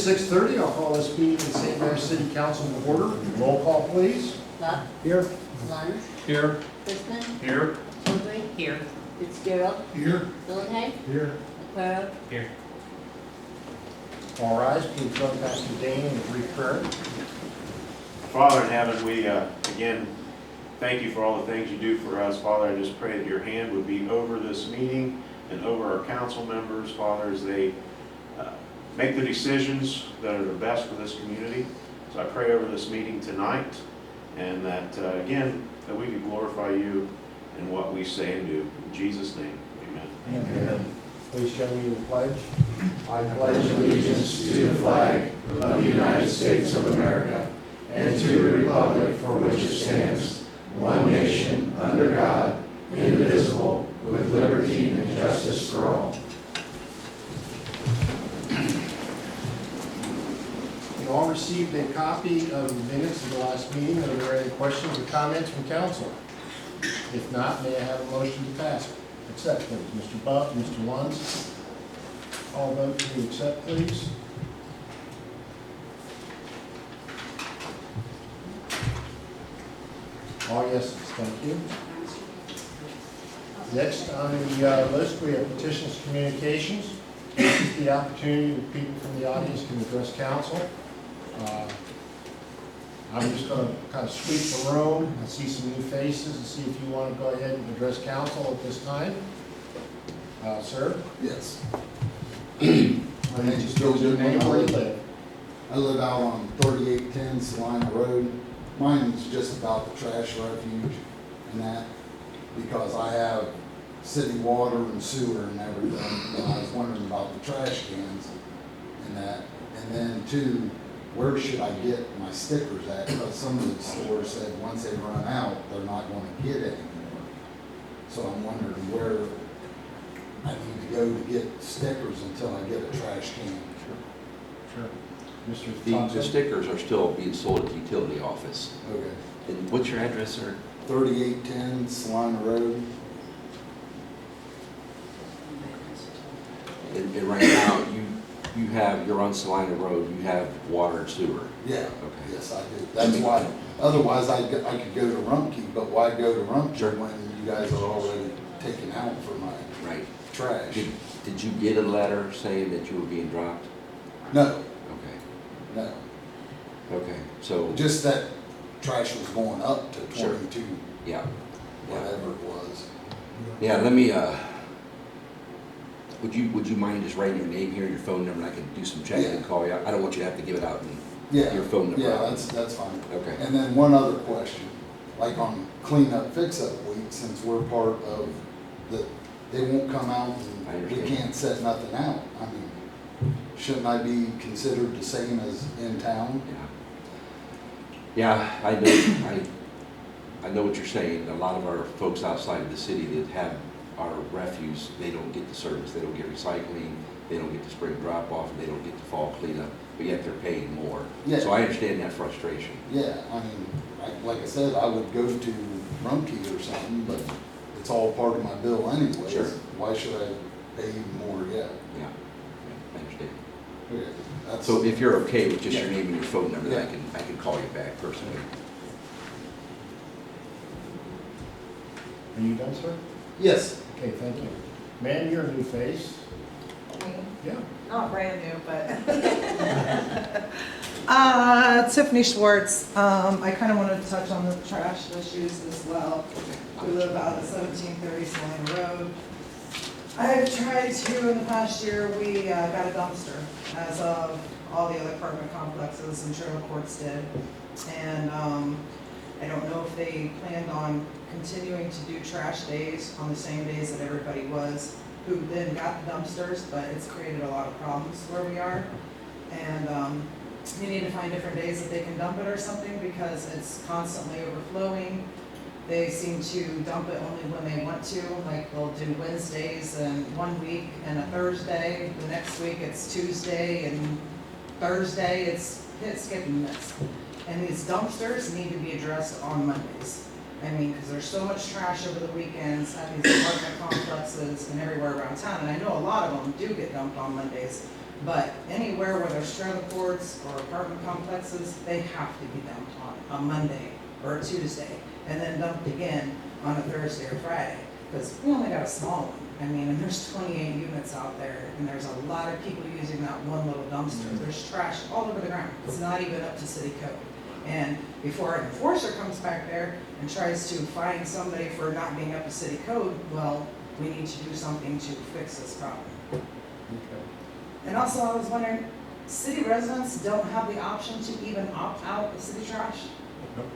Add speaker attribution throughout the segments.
Speaker 1: 6:30. I'll call this meeting of the St. Mary City Council to order. Roll call, please.
Speaker 2: Luck,
Speaker 1: Here.
Speaker 2: Lunge,
Speaker 1: Here.
Speaker 2: Chrisman,
Speaker 1: Here.
Speaker 2: Hillary,
Speaker 3: Here.
Speaker 2: Fitzgerald,
Speaker 1: Here.
Speaker 2: Villahay,
Speaker 1: Here.
Speaker 2: Aquaro,
Speaker 3: Here.
Speaker 1: All rise. Please join Pastor Dane in a brief prayer.
Speaker 4: Father in heaven, we again thank you for all the things you do for us. Father, I just pray that your hand would be over this meeting and over our council members, Father, as they make the decisions that are the best for this community. So I pray over this meeting tonight, and that again, that we could glorify you in what we say and do. In Jesus' name, amen.
Speaker 1: Amen. Please join me in the pledge. I
Speaker 5: pledge allegiance to the flag of the United States of America and to the republic for which it stands, one nation, under God, indivisible, with liberty and justice for all.
Speaker 1: You all received a copy of the minutes of the last meeting. Are there any questions or comments from council? If not, may I have a motion to pass? Accept, please. Mr. Buck, Mr. Luns. All vote to accept, please. All yeses, thank you. Next on the list, we have petitions, communications. This is the opportunity that people from the audience can address council. I'm just going to kind of sweep the room and see some new faces and see if you want to go ahead and address council at this time. Sir?
Speaker 6: Yes. My name is Joe
Speaker 1: Your name, where you live?
Speaker 6: I live out on 3810 Salina Road. Mine is just about the trash refuge and that, because I have city water and sewer and everything, and I was wondering about the trash cans and that. And then two, where should I get my stickers at? Because some of the stores said once they run out, they're not going to get any more. So I'm wondering where I need to go to get stickers until I get a trash can.
Speaker 1: Sure. Mr.
Speaker 7: The
Speaker 1: Thompson?
Speaker 7: stickers are still being sold at the utility office.
Speaker 6: Okay.
Speaker 7: And what's your address, sir?
Speaker 6: 3810 Salina Road.
Speaker 7: And right now, you're on Salina Road, you have water and sewer.
Speaker 6: Yeah.
Speaker 7: Okay.
Speaker 6: Yes, I do. That's why, otherwise I could go to Rumpke, but why go to Rumpke
Speaker 7: Sure.
Speaker 6: when you guys are already taking out for my
Speaker 7: Right.
Speaker 6: trash?
Speaker 7: Did you get a letter saying that you were being dropped?
Speaker 6: No,
Speaker 7: Okay,
Speaker 6: no.
Speaker 7: okay, so,
Speaker 6: Just that trash was going up to
Speaker 7: Sure.
Speaker 6: 22,
Speaker 7: yeah. Yeah,
Speaker 6: whatever it was.
Speaker 7: yeah, let me, would you mind just writing your name here, your phone number, and I can do some checking and
Speaker 6: Yeah.
Speaker 7: call you? I don't want you to have to give it out and
Speaker 6: Yeah.
Speaker 7: your phone number.
Speaker 6: Yeah, that's fine.
Speaker 7: Okay.
Speaker 6: And then one other question, like on cleanup, fix-up week, since we're part of the, they won't come out
Speaker 7: I
Speaker 6: and we
Speaker 7: understand.
Speaker 6: can't set nothing out. I mean, shouldn't I be considered the same as in town?
Speaker 7: Yeah, I know what you're saying. A lot of our folks outside of the city that have our refuse, they don't get the service. They don't get recycling, they don't get the spring drop off, and they don't get the fall cleanup, but yet they're paying more.
Speaker 6: Yeah.
Speaker 7: So I understand that frustration.
Speaker 6: Yeah, I mean, like I said, I would go to Rumpke or something, but it's all part of my bill anyways.
Speaker 7: Sure.
Speaker 6: Why should I pay even more yet?
Speaker 7: Yeah, I understand.
Speaker 6: Okay, that's,
Speaker 7: So if you're okay with just your
Speaker 6: Yeah.
Speaker 7: name and your phone number, then
Speaker 6: Yeah.
Speaker 7: I can call you back personally.
Speaker 1: Are you done, sir?
Speaker 6: yes,
Speaker 1: Okay, thank you. Man, you're a new face. Yeah.
Speaker 3: Not brand new, but. Tiffany Schwartz. I kind of wanted to touch on the trash issues as well. We live out at 1730 Salina Road. I've tried to, in the past year, we got a dumpster, as of all the other apartment complexes and Sherwood Courts did. And I don't know if they planned on continuing to do trash days on the same days that everybody was, who then got the dumpsters, but it's created a lot of problems where we are. And you need to find different days that they can dump it or something, because it's constantly overflowing. They seem to dump it only when they want to, like they'll do Wednesdays and 1 week and a Thursday. The next week it's Tuesday and Thursday. It's hit and miss. And these dumpsters need to be addressed on Mondays. I mean, because there's so much trash over the weekends at these apartment complexes and everywhere around town. And I know a lot of them do get dumped on Mondays, But anywhere where there's trailer courts or apartment complexes, they have to be dumped on a Monday or a Tuesday, and then dumped again on a Thursday or Friday, because we only got a small one. I mean, and there's 28 units out there, and there's a lot of people using that one little dumpster. There's trash all over the ground. It's not even up to city code. And before an enforcer comes back there and tries to fine somebody for not being up to city code, well, we need to do something to fix this problem. And also, I was wondering, city residents don't have the option to even opt out of city trash?
Speaker 1: Nope.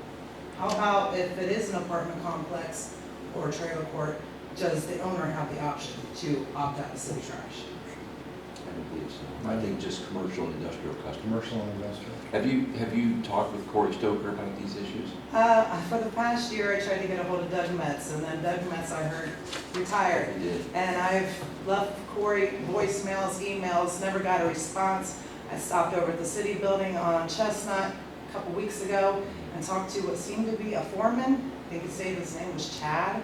Speaker 3: How about if it is an apartment complex or a trailer court, does the owner have the option to opt out of city trash?
Speaker 7: I don't believe so. I think just commercial and industrial customers.
Speaker 1: Commercial and industrial.
Speaker 7: Have you talked with Corey Stoker about these issues?
Speaker 3: For the past year, I tried to get a hold of Doug Metz, and then Doug Metz, I heard, retired.
Speaker 7: I did.
Speaker 3: And I've left Corey voicemails, emails, never got a response. I stopped over at the city building on Chestnut a couple weeks ago and talked to what seemed to be a foreman. I think his name was Chad.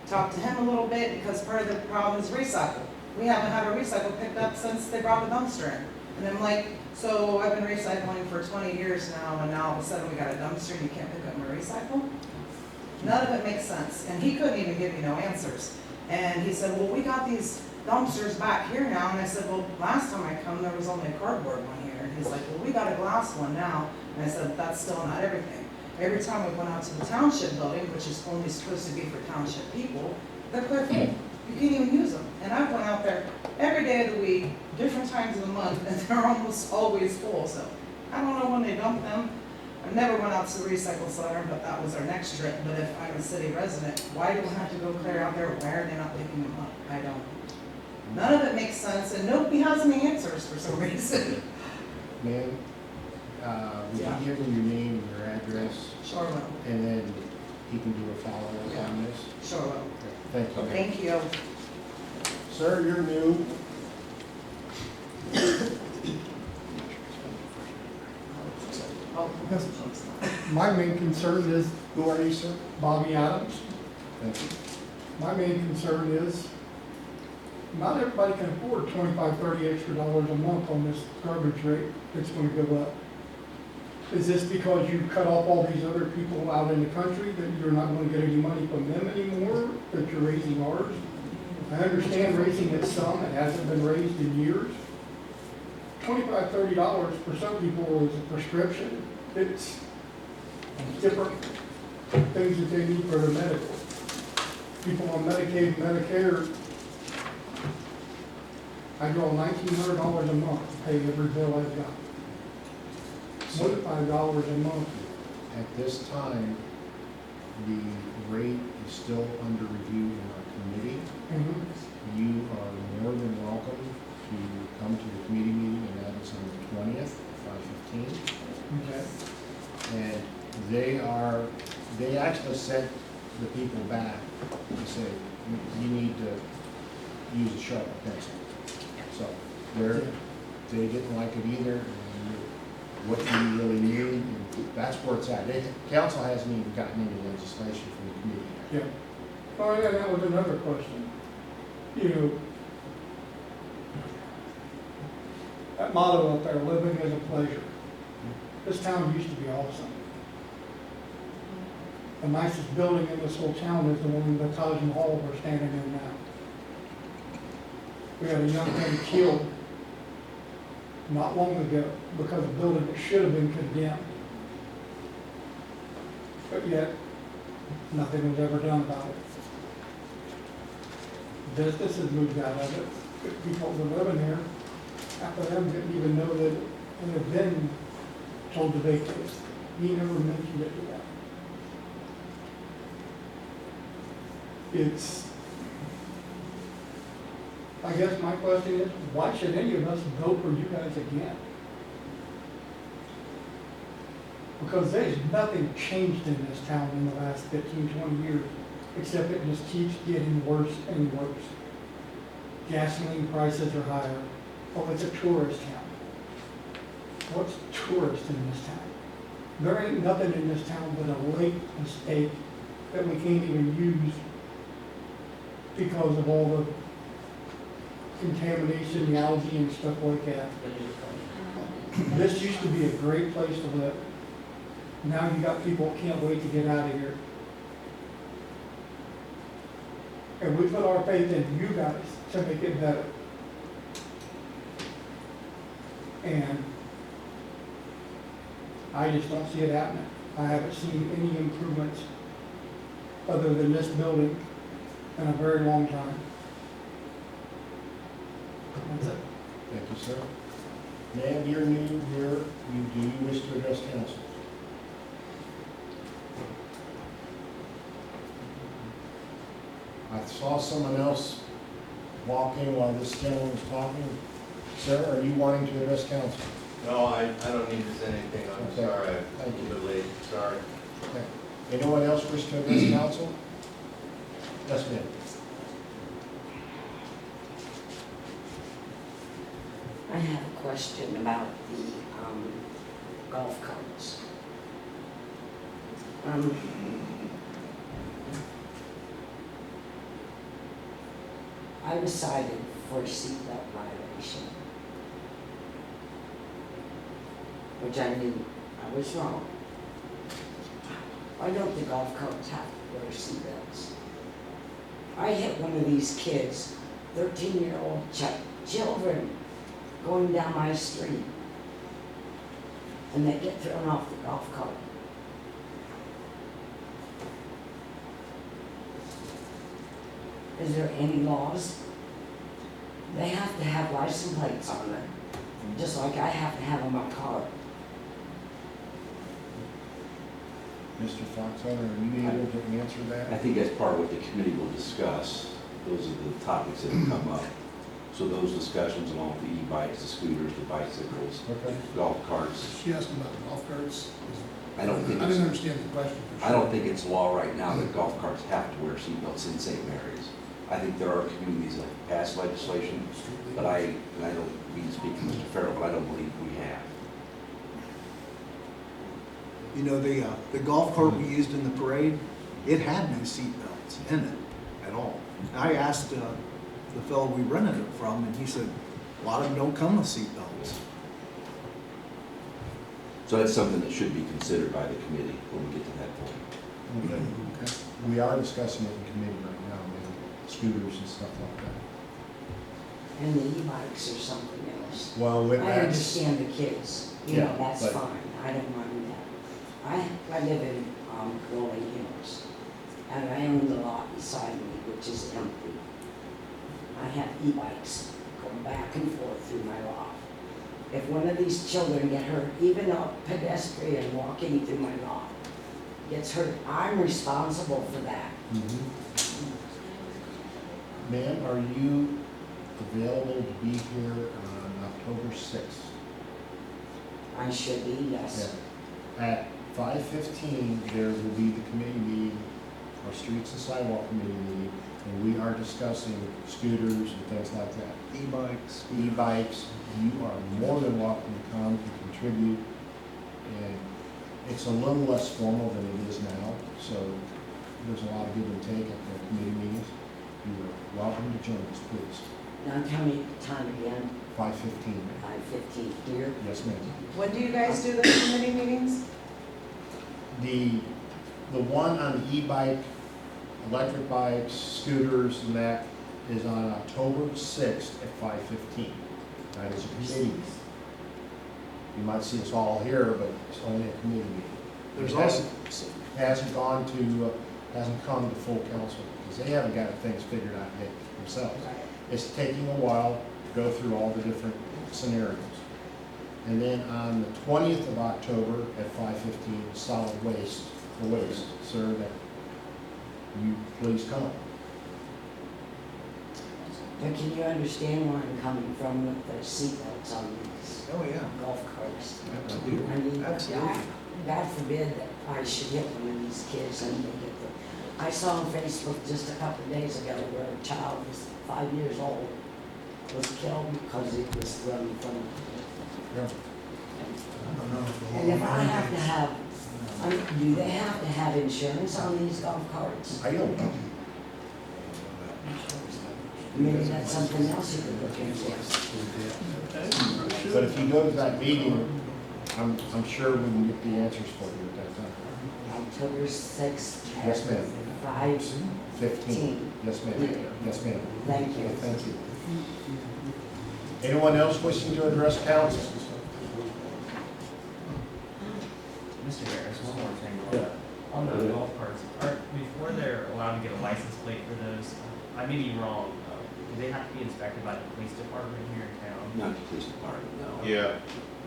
Speaker 3: Talked to him a little bit because part of the problem is recycle. We haven't had a recycle picked up since they brought the dumpster in. And I'm like, so I've been recycling for 20 years now, and now all of a sudden we got a dumpster and you can't pick up my recycle? None of it makes sense. And he couldn't even give me no answers. And he said, well, we got these dumpsters back here now. And I said, well, last time I come, there was only a cardboard one here. And he's like, well, we got a glass one now. And I said, that's still not everything. Every time we went out to the township building, which is only supposed to be for township people, they're clear full. You can't even use them. And I've went out there every day of the week, different times of the month, and they're almost always full. So I don't know when they dump them. I've never went out to the recycle center, but that was our next trip. But if I'm a city resident, why do we have to go clear out there? Why are they not picking them up? I don't. None of it makes sense, and nobody has any answers for some reason.
Speaker 1: Ma'am, would
Speaker 3: Yeah.
Speaker 1: you give him your name and your address,
Speaker 3: Sure will.
Speaker 1: and then he can do a follow-up on this?
Speaker 3: Sure will.
Speaker 1: Thank you.
Speaker 3: Thank you.
Speaker 1: Sir, you're new.
Speaker 3: Oh,
Speaker 8: My main concern is
Speaker 1: Who are you, sir?
Speaker 8: Bobby Adams.
Speaker 1: Thank you.
Speaker 8: My main concern is not everybody can afford $25, $30 extra dollars a month on this garbage rate that's gonna go up. Is this because you cut off all these other people out in the country that you're not gonna get any money from them anymore, that you're raising ours? I understand raising it some, it hasn't been raised in years. $25, $30 for some people is a prescription. It's different things that they need for their medical. People on Medicaid, Medicare, I draw $1,900 a month to pay every bill I've got. $25 a month.
Speaker 1: At this time, the rate is still under review in our committee. You are more than welcome to come to the committee meeting, and that is on the 20th, 5:15.
Speaker 8: Okay.
Speaker 1: And they actually sent the people back to say, you need to use a sharper pencil. So they didn't like it either, and what do you really need? And that's where it's at. Council hasn't even gotten any legislation from the committee.
Speaker 8: Yeah. Oh, yeah, that was another question. You know, that motto up there, living is a pleasure. This town used to be awesome. The nicest building in this whole town is the one the Taj Mahal we're standing in now. We had a young man killed not long ago because of a building that should have been condemned. But yet, nothing was ever done about it. Businesses moved out of it, but people who were living there, half of them didn't even know that it had been told to vacate. He never mentioned it to them. I guess my question is, why should any of us vote for you guys again? Because there's nothing changed in this town in the last 15, 20 years, except it just keeps getting worse and worse. Gasoline prices are higher. Oh, it's a tourist town. What's tourist in this town? There ain't nothing in this town but a lake estate that we can't even use because of all the contamination, the algae and stuff like that. This used to be a great place to live. Now you got people that can't wait to get out of here. And we put our faith in you guys to make it better. And I just don't see it happening. I haven't seen any improvements other than this building in a very long time. That's it.
Speaker 1: Thank you, sir. Ma'am, you're new here. Do you wish to address council? I saw someone else walking while this gentleman was talking. Sir, are you wanting to address council?
Speaker 9: No, I don't need to say anything, I'm
Speaker 1: Okay.
Speaker 9: sorry, I'm a
Speaker 1: Thank you.
Speaker 9: little bit late, sorry.
Speaker 1: Okay. Anyone else wish to address council? Yes, ma'am.
Speaker 10: I have a question about the golf carts. I decided for a seatbelt violation, which I knew I was wrong. Why don't the golf carts have to wear seatbelts? I hit one of these kids, 13-year-old children, going down my street, and they get thrown off the golf cart. Is there any laws? They have to have license plates on them, just like I have to have on my car.
Speaker 1: Mr. Foxhunter, are you able to answer
Speaker 7: I
Speaker 1: that?
Speaker 7: think that's part of what the committee will discuss. Those are the topics that have come up. So those discussions along with the e-bikes, the scooters, the bicycles,
Speaker 1: Okay.
Speaker 7: golf carts.
Speaker 11: She asked about the golf carts.
Speaker 7: I don't think
Speaker 11: I
Speaker 7: it's,
Speaker 11: didn't understand the question. for
Speaker 7: I
Speaker 11: sure.
Speaker 7: don't think it's law right now that golf carts have to wear seatbelts in St. Mary's. I think there are communities that have passed legislation, but and I don't mean to speak for Mr. Farrell, but I don't believe we have.
Speaker 12: You know, the golf cart we used in the parade, it had no seat belts in it at all. I asked the fellow we rented it from, and he said, a lot of them don't come with seat belts.
Speaker 7: So that's something that should be considered by the committee when we get to that point.
Speaker 1: Okay. We are discussing it in committee right now, maybe scooters and stuff like that.
Speaker 10: And the e-bikes or something else.
Speaker 1: Well, with
Speaker 10: I
Speaker 1: that,
Speaker 10: understand the kids, you know,
Speaker 1: Yeah,
Speaker 10: that's
Speaker 1: but-
Speaker 10: fine, I don't mind that. I live in Rolling Hills, and I own the lot beside me, which is empty. I have e-bikes going back and forth through my lot. If one of these children get hurt, even a pedestrian walking through my lot gets hurt, I'm responsible for that.
Speaker 1: Ma'am, are you available to be here on October 6th?
Speaker 10: I should be, yes.
Speaker 1: At 5:15, there will be the committee meeting, our Streets and Sidewalk Committee meeting, and we are discussing scooters and things like that.
Speaker 12: E-bikes.
Speaker 1: E-bikes, you are more than welcome to come and contribute. And it's a little less formal than it is now, so there's a lot of give and take at the committee meetings. You are welcome to join us, please.
Speaker 10: Now tell me the time again,
Speaker 1: 5:15.
Speaker 10: 5:15 here.
Speaker 1: Yes, ma'am.
Speaker 3: When do you guys do the committee meetings?
Speaker 1: The one on the e-bike, electric bikes, scooters, and that is on October 6th at 5:15. That is a committee meeting. You might see us all here, but it's only a committee meeting.
Speaker 12: There's
Speaker 1: It hasn't gone to, hasn't come to full council, because they haven't got things figured out yet themselves. It's taking a while to go through all the different scenarios. And then on the 20th of October at 5:15, solid waste, the waste, sir, that you please come.
Speaker 10: But can you understand where I'm coming from with the seatbelts on these
Speaker 12: Oh, yeah.
Speaker 10: golf carts?
Speaker 12: Absolutely.
Speaker 10: I mean,
Speaker 12: Absolutely.
Speaker 10: God forbid that I should hit one of these kids and they get the, I saw on Facebook just a couple of days ago where a child was 5 years old was killed because it was thrown from.
Speaker 1: Yeah.
Speaker 10: And if I have to have, do they have to have insurance on these golf carts?
Speaker 1: I don't know.
Speaker 10: Maybe that's something else you could look into.
Speaker 1: But if you go to that meeting, I'm sure we can get the answers for you at that time.
Speaker 10: October 6th.
Speaker 1: Yes, ma'am.
Speaker 10: 5:15.
Speaker 1: Yes, ma'am. Yes, ma'am.
Speaker 10: Thank you.
Speaker 1: Thank you. Anyone else wishing to address council?
Speaker 13: Mr. Harris, one more thing.
Speaker 1: Yeah.
Speaker 13: On the golf carts, before they're allowed to get a license plate for those, I may be wrong, do they have to be inspected by the police department here in town?
Speaker 7: Not the police department, no.
Speaker 4: Yeah,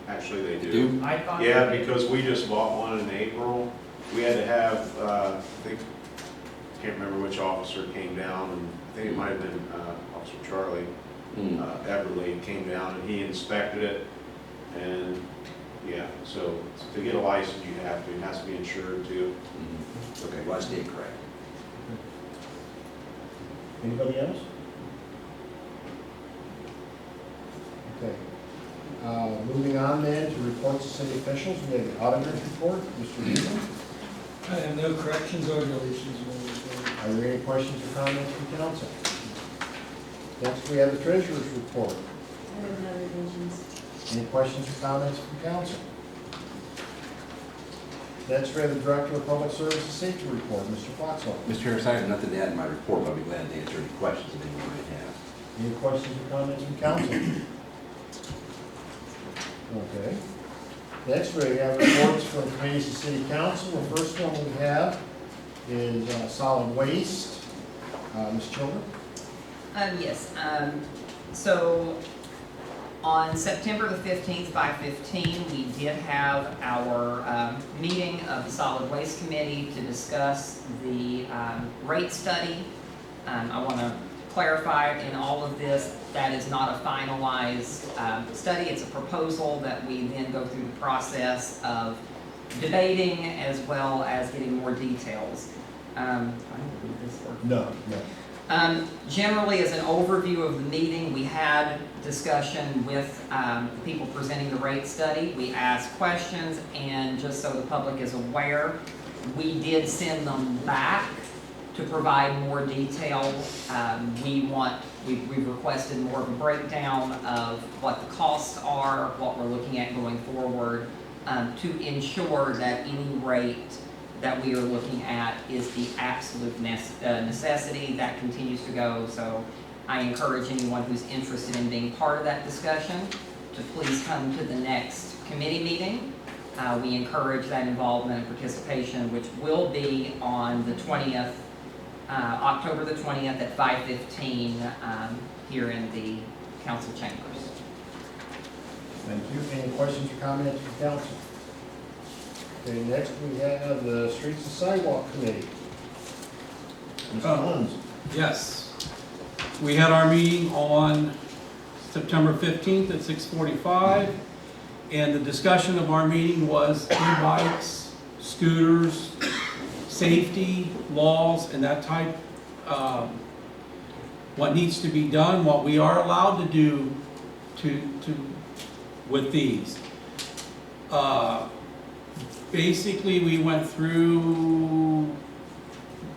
Speaker 4: actually they do.
Speaker 7: Do?
Speaker 13: I thought.
Speaker 4: Yeah, because we just bought one in April. We had to have, I think, can't remember which officer came down, and I think it might have been Officer Charlie Everly came down and he inspected it. And yeah, so to get a license, you have to, it has to be insured too.
Speaker 7: Okay, well, I stand correct.
Speaker 1: Anybody else? Okay. Moving on then to reports of city officials, we have the auditor's report, Mr. Beasley.
Speaker 11: I have no corrections or deletions.
Speaker 1: Are there any questions or comments from council? Next, we have the treasurer's report.
Speaker 2: I have no revisions.
Speaker 1: Any questions or comments from council? Next, we have the director of public services safety report, Mr. Foxall.
Speaker 7: Mr. Harris, I have nothing to add in my report, but I'll be glad to answer any questions that anyone might have.
Speaker 1: Any questions or comments from council? Okay. Next, we have reports from committees of city council. The first one we have is solid waste. Ms. Children?
Speaker 14: Yes, so on September the 15th, 5:15, we did have our meeting of the Solid Waste Committee to discuss the rate study. I want to clarify in all of this, that is not a finalized study. It's a proposal that we then go through the process of debating as well as getting more details. I don't believe this works.
Speaker 1: No.
Speaker 14: Generally, as an overview of the meeting, we had discussion with the people presenting the rate study. We asked questions, and just so the public is aware, we did send them back to provide more detail. We've requested more of a breakdown of what the costs are, what we're looking at going forward, to ensure that any rate that we are looking at is the absolute necessity that continues to go. So I encourage anyone who's interested in being part of that discussion to please come to the next committee meeting. We encourage that involvement and participation, which will be on the 20th, October the 20th at 5:15 here in the council chambers.
Speaker 1: Thank you. Any questions or comments from council? Okay, next we have the Streets and Sidewalk Committee. Mr. Munns.
Speaker 15: Yes. We had our meeting on September 15th at 6:45, and the discussion of our meeting was e-bikes, scooters, safety, laws, and that type, what needs to be done, what we are allowed to do with these. Basically, we went through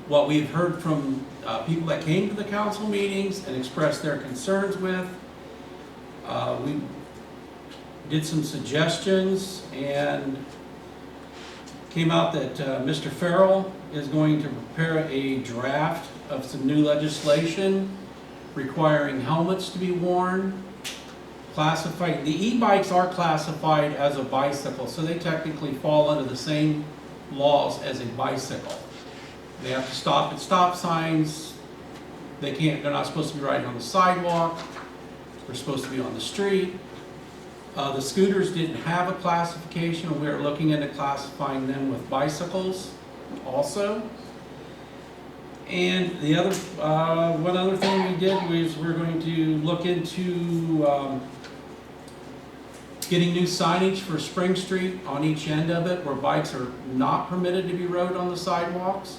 Speaker 15: what we've heard from people that came to the council meetings and expressed their concerns with. We did some suggestions and came out that Mr. Farrell is going to prepare a draft of some new legislation requiring helmets to be worn. Classified, the e-bikes are classified as a bicycle, so they technically fall under the same laws as a bicycle. They have to stop at stop signs. They're not supposed to be riding on the sidewalk. They're supposed to be on the street. The scooters didn't have a classification. We're looking into classifying them with bicycles also. And the other, one other thing we did was we're going to look into getting new signage for Spring Street on each end of it where bikes are not permitted to be rode on the sidewalks.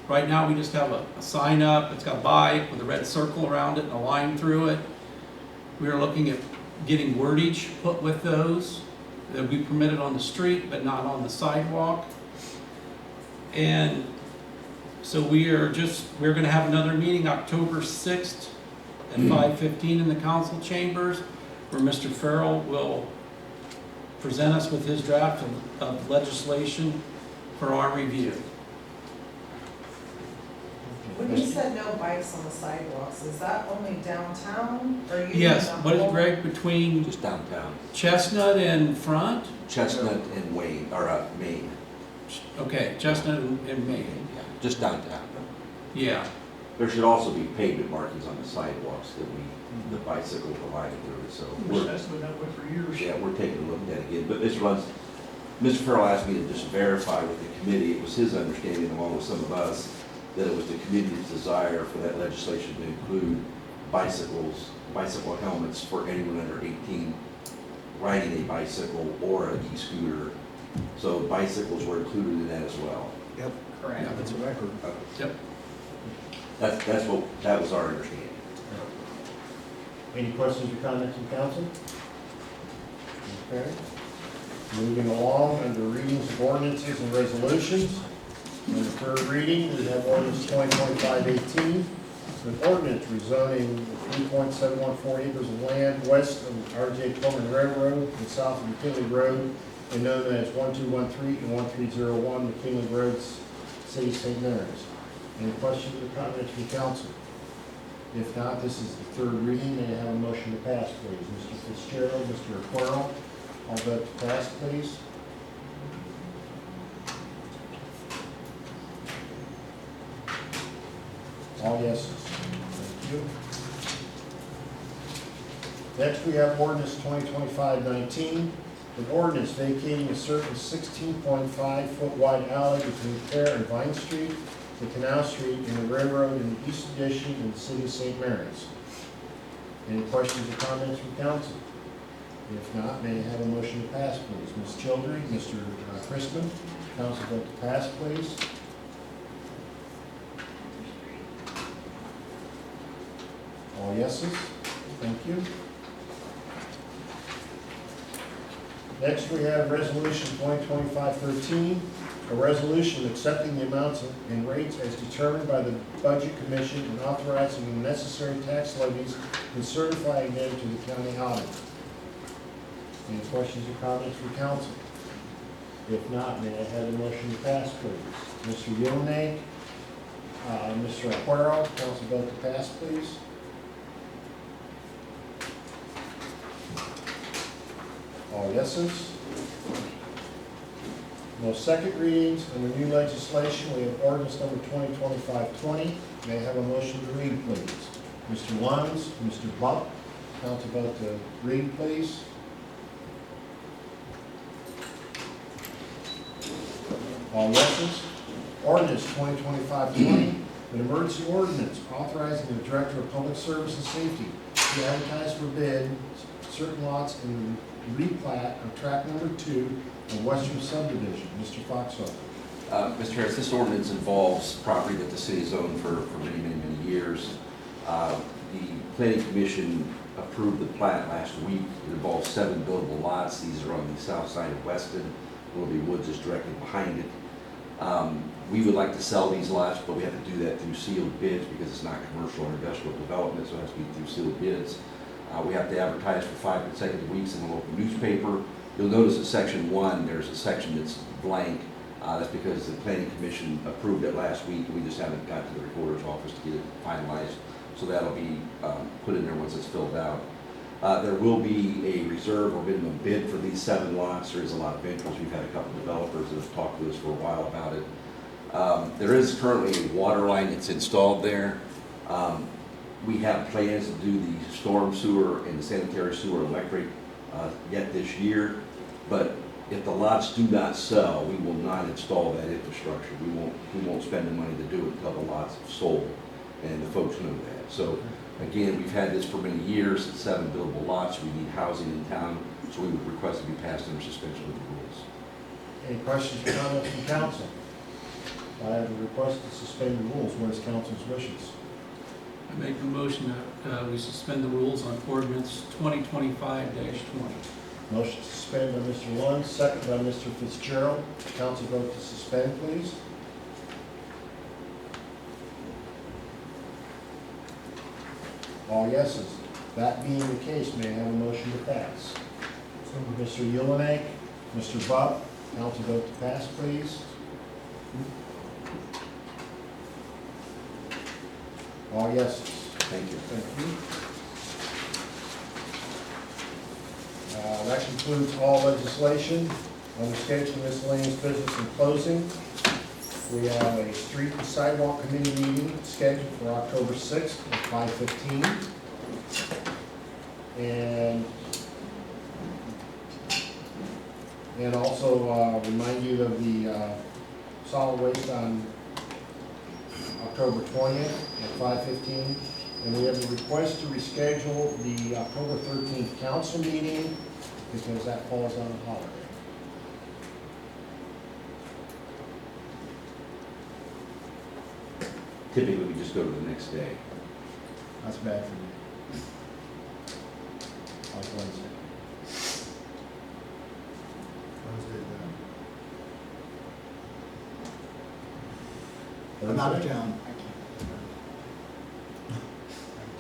Speaker 15: Right now we just have a sign up, it's got a bike with a red circle around it and a line through it. We are looking at getting wordage put with those that would be permitted on the street but not on the sidewalk. And so we're going to have another meeting October 6th at 5:15 in the council chambers, where Mr. Farrell will present us with his draft of legislation for our review.
Speaker 3: When you said no bikes on the sidewalks, is that only downtown, or you?
Speaker 15: Yes, what is Greg, between
Speaker 7: Just downtown.
Speaker 15: Chestnut and Front?
Speaker 7: Chestnut and Wayne, or Maine.
Speaker 15: Okay, Chestnut and Maine,
Speaker 7: Yeah, just downtown.
Speaker 15: yeah.
Speaker 7: There should also be pavement markings on the sidewalks that the bicycle provided through it, so.
Speaker 8: That's been that way for years.
Speaker 7: Yeah, we're taking a look at that again, but Mr. Farrell asked me to just verify with the committee, it was his understanding along with some of us, that it was the committee's desire for that legislation to include bicycle helmets for anyone under 18 riding a bicycle or an e-scooter. So bicycles were included in that as well.
Speaker 12: Yep.
Speaker 14: Correct.
Speaker 12: Yeah, that's what I heard.
Speaker 15: Yep.
Speaker 7: That was our understanding.
Speaker 1: Any questions or comments from council? Okay. Moving along under readings of ordinances and resolutions. On the third reading, we have ordinance 2025-18, an ordinance rezoning 3.714 acres of land west of R.J. Pullman Railroad and south of McKinley Road, and known as 1213 and 1301 McKinley Road, City of St. Mary's. Any questions or comments from council? If not, this is the third reading. May I have a motion to pass, please? Mr. Fitzgerald, Mr. Aquarell, all vote to pass, please. All yeses. Thank you. Next, we have ordinance 2025-19, an ordinance vacating a certain 16.5-foot wide alley between Pear and Vine Street, the Canal Street, and the railroad in the East Addition in the city of St. Mary's. Any questions or comments from council? If not, may I have a motion to pass, please? Ms. Childry, Mr. Christman, council vote to pass, please. All yeses. Thank you. Next, we have Resolution 2025-13, a resolution accepting the amounts and rates as determined by the Budget Commission and authorizing the necessary tax levies and certifying them to the county auditor. Any questions or comments from council? If not, may I have a motion to pass, please? Mr. Yonay, Mr. Aquarell, council vote to pass, please. All yeses. No second readings under new legislation. We have ordinance number 2025-20. May I have a motion to read, please? Mr. Lunds, Mr. Buck, council vote to read, please. All yeses. Ordinance 2025-20, an emergency ordinance authorizing the Director of Public Service and Safety to advertise for bid certain lots in the replat of tract number 2 of Western Subdivision. Mr. Foxall.
Speaker 7: Mr. Harris, this ordinance involves property that the city's owned for many, many, many years. The Planning Commission approved the plat last week. It involves 7 buildable lots. These are on the south side of Weston. Willoughby Woods is directly behind it. We would like to sell these lots, but we have to do that through sealed bids because it's not commercial or industrial development, so it has to be through sealed bids. We have to advertise for 5 consecutive weeks in the local newspaper. You'll notice in section 1, there's a section that's blank. That's because the Planning Commission approved it last week, and we just haven't got to the recorder's office to get it finalized. So that'll be put in there once it's filled out. There will be a reserve or minimum bid for these 7 lots. There is a lot of interest. We've had a couple of developers that have talked to us for a while about it. There is currently a water line that's installed there. We have plans to do the storm sewer and the sanitary sewer electric yet this year, but if the lots do not sell, we will not install that infrastructure. We won't spend the money to do it until the lots have sold, and the folks know that. So again, we've had this for many years. It's 7 buildable lots. We need housing in town, so we would request to be passed under suspension of the rules.
Speaker 1: Any questions or comments from council? I have a request to suspend the rules. What is council's wishes?
Speaker 15: I make a motion that we suspend the rules on ordinance 2025-20.
Speaker 1: Motion to suspend by Mr. Lund, second by Mr. Fitzgerald. Council vote to suspend, please. 'Cause All yeses. That being the case, may I have a motion to pass? Mr. Ulenek, Mr. Buck, council vote to pass, please. All yeses.
Speaker 7: Thank you.
Speaker 1: Thank you. That concludes all legislation. Under scheduled miscellaneous business and closing, we have a street and sidewalk committee meeting scheduled for October 6th at 5:15. And also remind you of the solid waste on October 20th at 5:15. And we have a request to reschedule the October 13th council meeting because that falls on a holiday.
Speaker 7: Typically, we just go to the next day.
Speaker 1: That's bad for me. On Wednesday.
Speaker 12: I'm out of
Speaker 1: Thursday?
Speaker 12: town.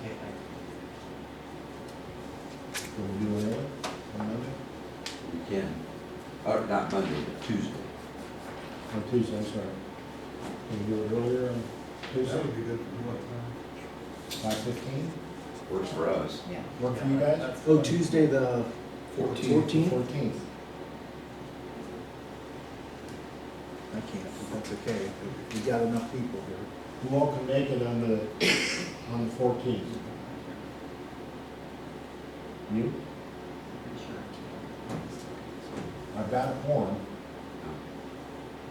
Speaker 13: Okay,
Speaker 1: Can we do it early on Monday?
Speaker 7: We can, or not Monday, but Tuesday.
Speaker 1: On Tuesday, I'm sorry. Can we do it earlier on Tuesday?
Speaker 6: be good for what time?
Speaker 1: 5:15?
Speaker 7: Works for us.
Speaker 14: Yeah.
Speaker 1: Work for you guys?
Speaker 12: Oh, Tuesday the 14th?
Speaker 1: 14th.
Speaker 12: I can't, but that's okay. We got enough people here.
Speaker 1: Who all can make it on the 14th? You? I've got a quorum.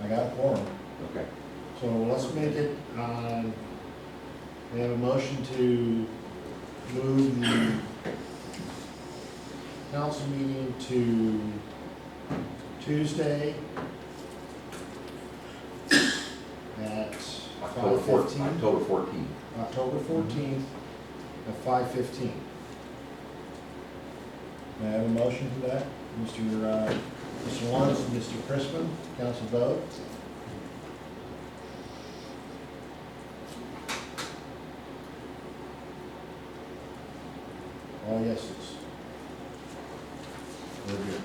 Speaker 1: I got a quorum.
Speaker 7: Okay.
Speaker 1: So let's make it, we have a motion to move the council meeting to Tuesday at
Speaker 7: October
Speaker 1: 5:15.
Speaker 7: October 14th.
Speaker 1: October 14th at 5:15. May I have a motion for that? Mr. Lawrence and Mr. Crispin, council vote. All yeses. Very good.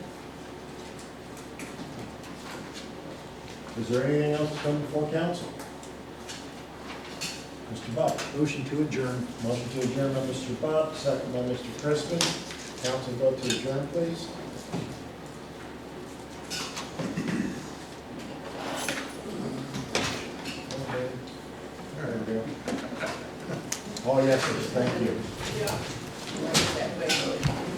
Speaker 1: Is there anything else to come before council? Mr. Buck?
Speaker 12: Motion to adjourn.
Speaker 1: Motion to adjourn by Mr. Buck, second by Mr. Crispin. Council vote to adjourn, please. Okay. There we go. All yeses, thank you.